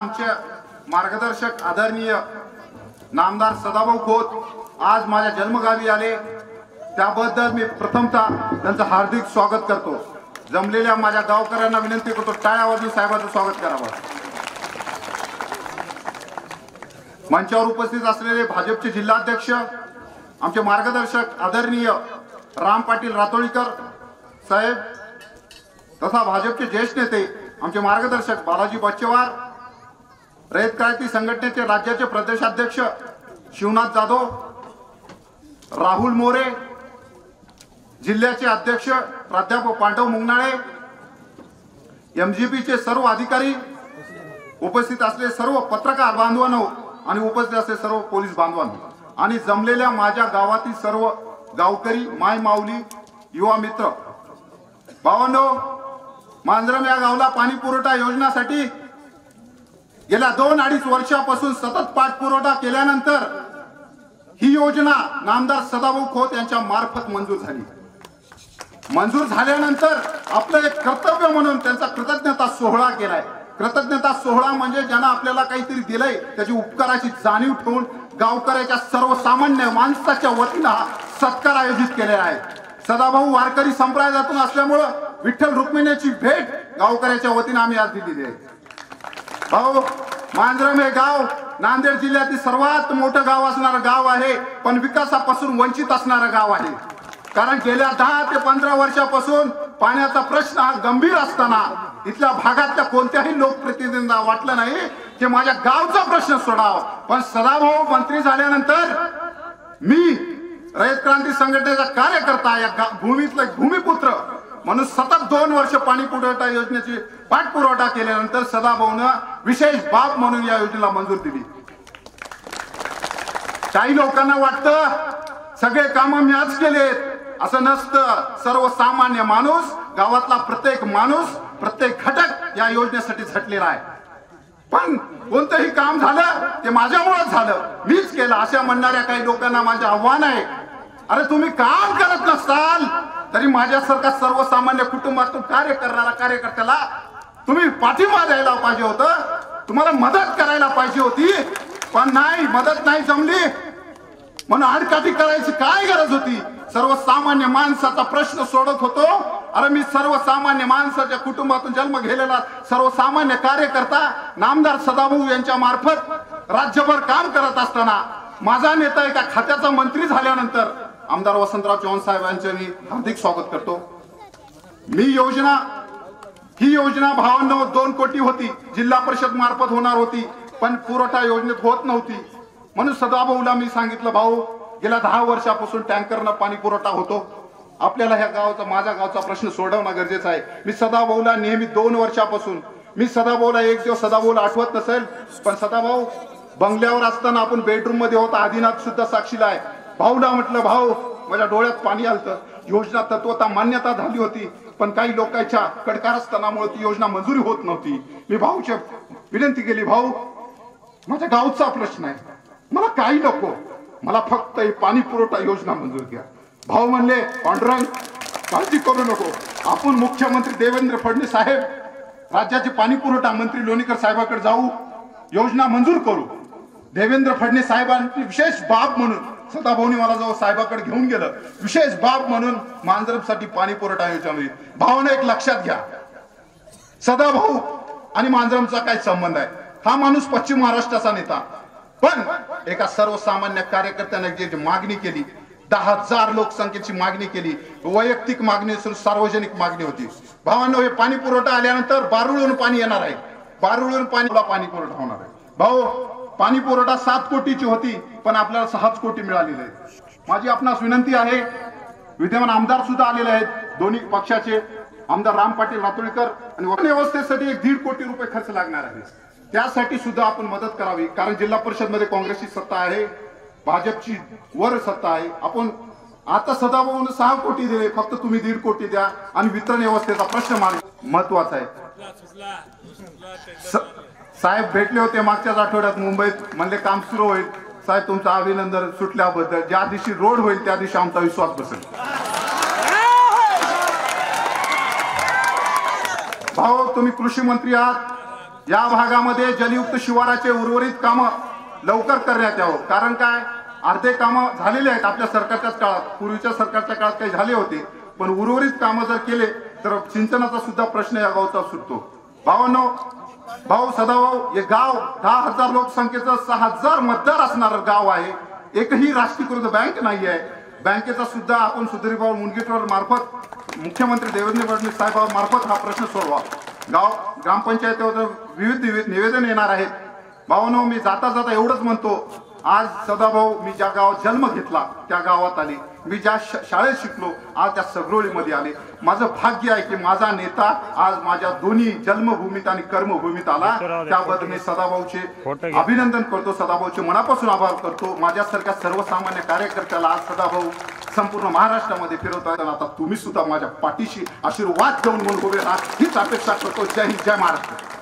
आमचे मार्गदर्शक आदरणीय नामदार सदाभाऊ खोत आज माझ्या जन्मगावी आले, त्याबद्दल मी प्रथमतः त्यांचं हार्दिक स्वागत करतो। जमलेल्या माझ्या गावकऱ्यांना विनंती करतो टाळ्या वाजवून साहेबांचं स्वागत करावं। मंचावर उपस्थित असलेले भाजपचे जिल्हाध्यक्ष आमचे मार्गदर्शक आदरणीय राम पाटील रातोळीकर साहेब, तथा भाजपचे ज्येष्ठ नेते आमचे मार्गदर्शक बालाजी बच्चेवार, रयत क्रांती संघटनेचे राज्याचे प्रदेशाध्यक्ष शिवनाथ जाधव, राहुल मोरे, जिल्ह्याचे अध्यक्ष प्राध्यापक पांडव मुंगनाळे, एमजीपीचे सर्व अधिकारी, उपस्थित असलेले सर्व पत्रकार बांधवांनो आणि उपस्थित असलेले सर्व पोलीस बांधवांनो आणि जमलेल्या माझ्या गावातील सर्व गावकरी, माय माऊली, युवा मित्र, भावांनो, मांजरम या गावला पाणी पुरवठा योजनासाठी गेल्या 2-2.5 वर्षापासून सतत पाठपुरावा केल्यानंतर ही योजना नामदार सदाभाऊ खोत यांच्या मार्फत मंजूर झाली। मंजूर झाल्यानंतर आपलं एक कर्तव्य म्हणून त्यांचा कृतज्ञता सोहळा केलाय। कृतज्ञता सोहळा म्हणजे ज्यांना आपल्याला काहीतरी दिलंय त्याची उपकाराची जाणीव ठेवून गावकऱ्याच्या सर्वसामान्य माणसाच्या वतीनं हा सत्कार आयोजित केलेला आहे। सदाभाऊ वारकरी संप्रदायातून असल्यामुळे विठ्ठल रुक्मिणीची भेट गावकऱ्याच्या वतीनं आम्ही आज दिलेली आहे। भाऊ, मांजरम हे गाव नांदेड जिल्ह्यातील सर्वात मोठं गाव असणारं गाव आहे, पण विकासापासून वंचित असणारं गाव आहे। कारण गेल्या 10 ते 15 वर्षापासून पाण्याचा प्रश्न हा गंभीर असताना इथल्या भागातल्या कोणत्याही लोकप्रतिनिधींना वाटलं नाही की माझ्या गावचा प्रश्न सोडावा। पण सदाभाऊ मंत्री झाल्यानंतर मी रयत क्रांती संघटनेचा कार्यकर्ता, या भूमीतला भूमिपुत्र म्हणून सतत 2 वर्ष पाणी पुरवठा योजनेची पाठपुरावा केल्यानंतर सदाभाऊनं विशेष बाब म्हणून या योजनेला मंजूर दिली। काही लोकांना वाटतं सगळे काम मी आज केलेत, असं नसतं। सर्वसामान्य माणूस, गावातला प्रत्येक माणूस, प्रत्येक घटक या योजनेसाठी झटलेला आहे। पण कोणतंही काम झालं ते माझ्यामुळेच झालं, मीच केलं अशा म्हणणाऱ्या काही लोकांना माझे आव्हान आहे, अरे तुम्ही काम करत नसताल तरी माझ्यासारखा सर्वसामान्य कुटुंबातून कार्य करणारा कार्यकर्त्याला तुम्ही पाठिंबा द्यायला पाहिजे होतं, तुम्हाला मदत करायला पाहिजे होती। पण नाही, मदत नाही जमली म्हणून आडकाठी करायची काय गरज होती? सर्वसामान्य माणसाचा प्रश्न सोडत होतो। अरे मी सर्वसामान्य माणसाच्या कुटुंबातून जन्म घेतलेला सर्वसामान्य कार्यकर्ता नामदार सदाभाऊ यांच्या मार्फत राज्यभर काम करत असताना माझा नेता एका खात्याचा मंत्री झाल्यानंतर आमदार वसंतराव चव्हाण साहेबांचे मी हार्दिक स्वागत करतो। ही योजना भावांनो 2 कोटी होती, जिल्हा परिषद मार्फत होणार होती, पण पुरवठा योजनेत होत नव्हती। म्हणून सदाभाऊला मी सांगितलं, भाऊ गेल्या 10 वर्षापासून टँकरनं पाणी पुरवठा होतो, आपल्याला ह्या गावाचा, माझ्या गावचा प्रश्न सोडवणं गरजेचं आहे। मी सदाभाऊला नेहमी 2 वर्षापासून मी सदाभाऊला एक दिवस सदाभाऊला आठवत नसेल, पण सदाभाऊ बंगल्यावर असताना आपण बेडरूम मध्ये होता, आदिनाथ सुद्धा साक्षीला आहे। भाऊला म्हटलं, भाऊ माझ्या डोळ्यात पाणी आलतं, योजना तत्वता मान्यता झाली होती, पण काही लोकांच्या कडकारस्थानामुळे ती योजना मंजुरी होत नव्हती। मी भाऊच्या विनंती केली, भाऊ माझ्या गावचा प्रश्न आहे, मला काही नको, मला फक्त ही पाणी पुरवठा योजना मंजूर करा। भाऊ म्हणले, पांडुरंग काळजी करू नको, आपण मुख्यमंत्री देवेंद्र फडणवीस साहेब, राज्याचे पाणी पुरवठा मंत्री लोणीकर साहेबांकडे जाऊ, योजना मंजूर करू। देवेंद्र फडणवीस साहेबांची विशेष बाब म्हणून सदाभाऊनी मला जवळ साहेबांकडे घेऊन गेलं, विशेष बाब म्हणून मांजरमसाठी पाणी पुरवठा योजना। भावाने एक लक्षात घ्या, सदाभाऊ आणि मांजरमचा काय संबंध आहे? हा माणूस पश्चिम महाराष्ट्राचा नेता, पण एका सर्वसामान्य कार्यकर्त्याने जी मागणी केली, 10,000 लोकसंख्येची मागणी केली, वैयक्तिक मागणी असून सार्वजनिक मागणी होती। भावांनो, हे पाणी पुरवठा आल्यानंतर बारूळवरून पाणी येणार आहे, बारूळवरून पाणी पुरवठा होणार आहे। भाऊ, पाणी पुरवठा 7 कोटीची होती, पण आपल्याला 6 कोटी मिळालेले आहेत। माझी आपणास विनंती आहे, विद्यमान आमदार सुद्धा आलेले आहेत, दोन्ही पक्षाचे आमदार राम पाटील रातोळीकर, आणि व्यवस्थेसाठी 1.5 कोटी रुपये खर्च लागणार आहे, त्यासाठी सुद्धा आपण मदत करावी। कारण जिल्हा परिषद मध्ये काँग्रेसची सत्ता आहे, भाजपची वर सत्ता आहे। आपण आता सदाभाऊने 6 कोटी दिले, फक्त तुम्ही 1.5 कोटी द्या आणि वितरण व्यवस्थेचा प्रश्न महत्वाचा आहे। साहेब भेटले होते मागच्याच आठवड्यात मुंबईत, म्हणले काम सुरू होईल। साहेब तुमचं अभिनंदन सुटल्याबद्दल, ज्या दिवशी रोड होईल त्या दिवशी आमचा विश्वास बसेल। भाऊ, तुम्ही कृषी मंत्री आहात, या भागामध्ये जलयुक्त शिवाराचे उर्वरित कामं लवकर करण्यात यावं. कारण काय, अर्धे कामं झालेले आहेत आपल्या सरकारच्याच काळात, पूर्वीच्या सरकारच्या काळात काही झाले होते, पण उर्वरित कामं जर केले तर सिंचनाचा सुद्धा प्रश्न या गावचा सुटतो. भावांनो, भाऊ सदाभाऊ, हे गाव 10,000 लोकसंख्येचं 6,000 मतदार असणारं गाव आहे. एकही राष्ट्रीयकृत बँक नाही आहे. बँकेचा सुद्धा आपण सुधीरभाऊ मुनगंटीवार मार्फत, मुख्यमंत्री देवेंद्र फडणवीस साहेब मार्फत हा प्रश्न सोडवा. गाव ग्रामपंचायतीवर विविध निवेदन येणार आहेत. भावांनो, मी जाता जाता एवढंच म्हणतो, आज सदाभाऊ मी ज्या गावात जन्म घेतला त्या गावात आले, मी ज्या शाळेत शिकलो आज त्या सगरोळीमध्ये आले. माझं भाग्य आहे की माझा नेता आज माझ्या दोन्ही जन्मभूमीत आणि कर्मभूमीत आला. त्याबद्दल मी सदाभाऊचे अभिनंदन करतो, सदाभाऊचे मनापासून आभार करतो. माझ्यासारख्या सर्वसामान्य कार्यकर्त्याला आज सदाभाऊ संपूर्ण महाराष्ट्रामध्ये फिरवतात. आता तुम्ही सुद्धा माझ्या पाठीशी आशीर्वाद देऊन म्हणून उभे राहा हीच अपेक्षा करतो. जय हिंद, जय महाराष्ट्र.